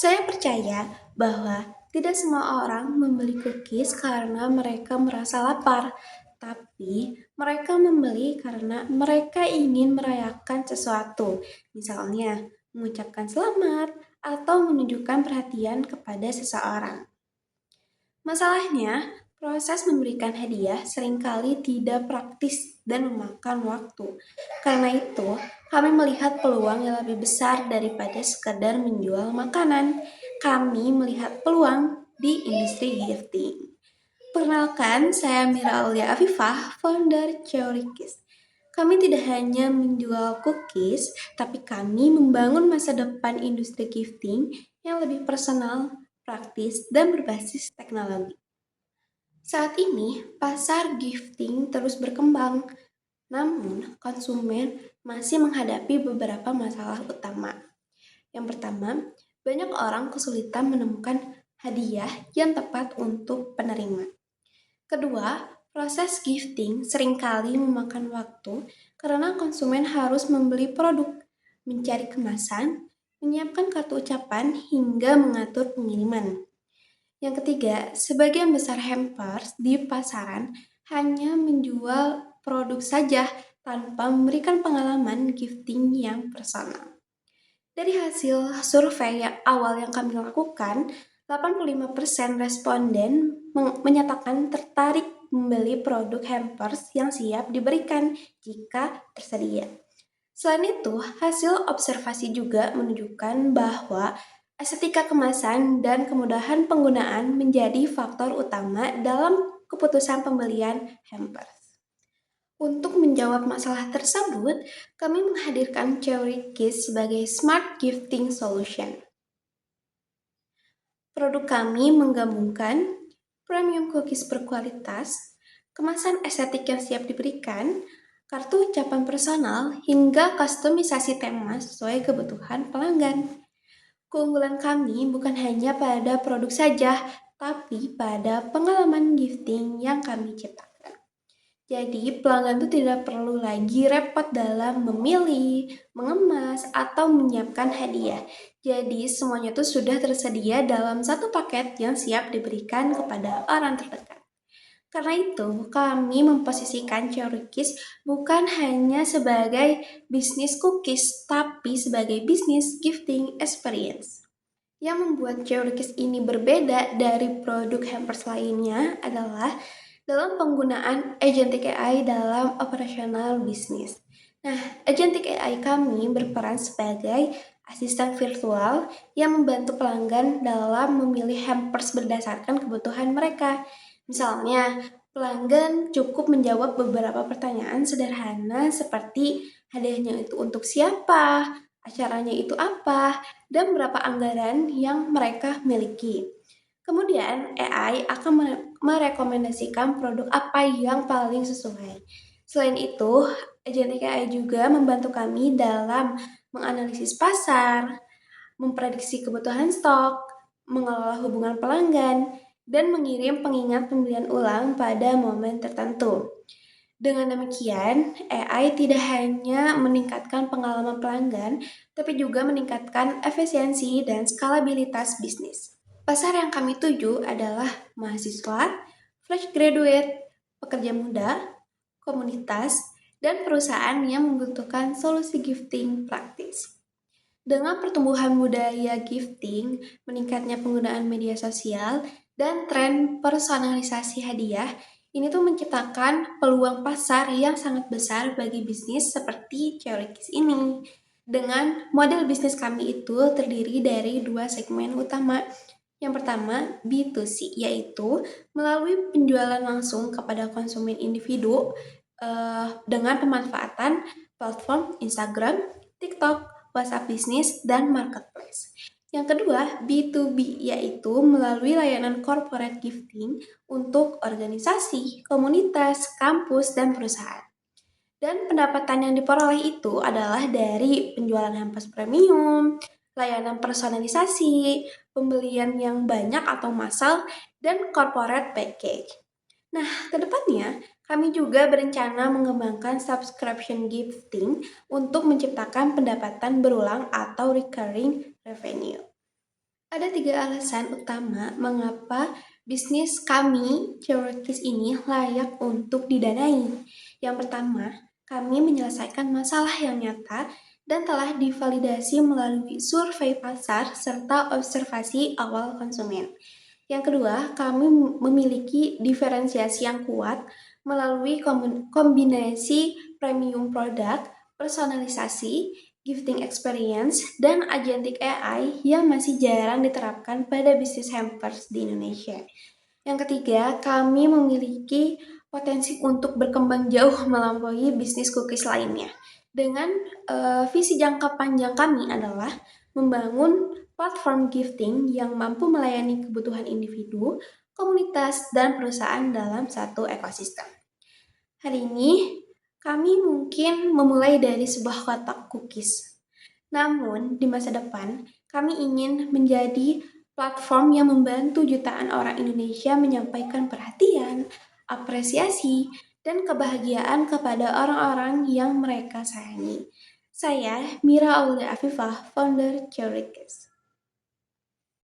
Saya percaya bahwa tidak semua orang membeli cookies karena mereka merasa lapar, tapi mereka membeli karena mereka ingin merayakan sesuatu, misalnya mengucapkan selamat atau menunjukkan perhatian kepada seseorang. Masalahnya, proses memberikan hadiah seringkali tidak praktis dan memakan waktu. Karena itu, kami melihat peluang yang lebih besar daripada sekadar menjual makanan. Kami melihat peluang di industri gifting. Perkenalkan, saya Mira Aulia Afifah, founder Ceorikis. Kami tidak hanya menjual cookies, tapi kami membangun masa depan industri gifting yang lebih personal, praktis, dan berbasis teknologi. Saat ini, pasar gifting terus berkembang, namun konsumen masih menghadapi beberapa masalah utama. Yang pertama, banyak orang kesulitan menemukan hadiah yang tepat untuk penerima. Kedua, proses gifting seringkali memakan waktu karena konsumen harus membeli produk, mencari kemasan, menyiapkan kartu ucapan, hingga mengatur pengiriman. Yang ketiga, sebagian besar hampers di pasaran hanya menjual produk saja tanpa memberikan pengalaman gifting yang personal. Dari hasil survei yang awal yang kami lakukan, 85% responden menyatakan tertarik membeli produk hampers yang siap diberikan jika tersedia. Selain itu, hasil observasi juga menunjukkan bahwa estetika kemasan dan kemudahan penggunaan menjadi faktor utama dalam keputusan pembelian hampers. Untuk menjawab masalah tersebut, kami menghadirkan Cherry Kiss sebagai Smart Gifting Solution. Produk kami menggabungkan premium cookies berkualitas, kemasan estetik yang siap diberikan, kartu ucapan personal, hingga kustomisasi tema sesuai kebutuhan pelanggan. Keunggulan kami bukan hanya pada produk saja, tapi pada pengalaman gifting yang kami ciptakan. Jadi, pelanggan itu tidak perlu lagi repot dalam memilih, mengemas, atau menyiapkan hadiah. Jadi, semuanya itu sudah tersedia dalam satu paket yang siap diberikan kepada orang terdekat. Karena itu, kami memposisikan Cookies bukan hanya sebagai bisnis cookies, tapi sebagai bisnis gifting experience. Yang membuat Cookies ini berbeda dari produk hampers lainnya adalah dalam penggunaan agentic AI dalam operasional bisnis. Nah, agentic AI kami berperan sebagai asisten virtual yang membantu pelanggan dalam memilih hampers berdasarkan kebutuhan mereka. Misalnya, pelanggan cukup menjawab beberapa pertanyaan sederhana seperti hadiahnya itu untuk siapa, acaranya itu apa, dan berapa anggaran yang mereka miliki. Kemudian, AI akan merekomendasikan produk apa yang paling sesuai. Selain itu, agentic AI juga membantu kami dalam menganalisis pasar, memprediksi kebutuhan stok, mengelola hubungan pelanggan, dan mengirim pengingat pembelian ulang pada momen tertentu. Dengan demikian, AI tidak hanya meningkatkan pengalaman pelanggan, tapi juga meningkatkan efisiensi dan skalabilitas bisnis. Pasar yang kami tuju adalah mahasiswa, fresh graduate, pekerja muda, komunitas, dan perusahaan yang membutuhkan solusi gifting praktis. Dengan pertumbuhan budaya gifting, meningkatnya penggunaan media sosial, dan tren personalisasi hadiah, ini tuh menciptakan peluang pasar yang sangat besar bagi bisnis seperti Ceorikis ini. Dengan model bisnis kami itu terdiri dari dua segmen utama. Yang pertama, B2C, yaitu melalui penjualan langsung kepada konsumen individu dengan pemanfaatan platform Instagram, TikTok, WhatsApp Business, dan Marketplace. Yang kedua, B2B, yaitu melalui layanan corporate gifting untuk organisasi, komunitas, kampus, dan perusahaan. Dan pendapatan yang diperoleh itu adalah dari penjualan hampers premium, layanan personalisasi, pembelian yang banyak atau massal, dan corporate package. Nah, kedepannya kami juga berencana mengembangkan subscription gifting untuk menciptakan pendapatan berulang atau recurring revenue. Ada 3 alasan utama mengapa bisnis kami, Ceurkis ini layak untuk didanai. Yang pertama, kami menyelesaikan masalah yang nyata dan telah divalidasi melalui survei pasar serta observasi awal konsumen. Yang kedua, kami memiliki diferensiasi yang kuat melalui kombinasi premium produk, personalisasi, gifting experience, dan agentic AI yang masih jarang diterapkan pada bisnis hampers di Indonesia. Yang ketiga, kami memiliki potensi untuk berkembang jauh melampaui bisnis cookies lainnya. Dengan visi jangka panjang kami adalah membangun platform gifting yang mampu melayani kebutuhan individu, komunitas, dan perusahaan dalam satu ekosistem. Hari ini, kami mungkin memulai dari sebuah kotak cookies. Namun, di masa depan, kami ingin menjadi platform yang membantu jutaan orang Indonesia menyampaikan perhatian, apresiasi, dan kebahagiaan kepada orang-orang yang mereka sayangi. Saya, Mira Aulia Afifah, founder Ceurkis.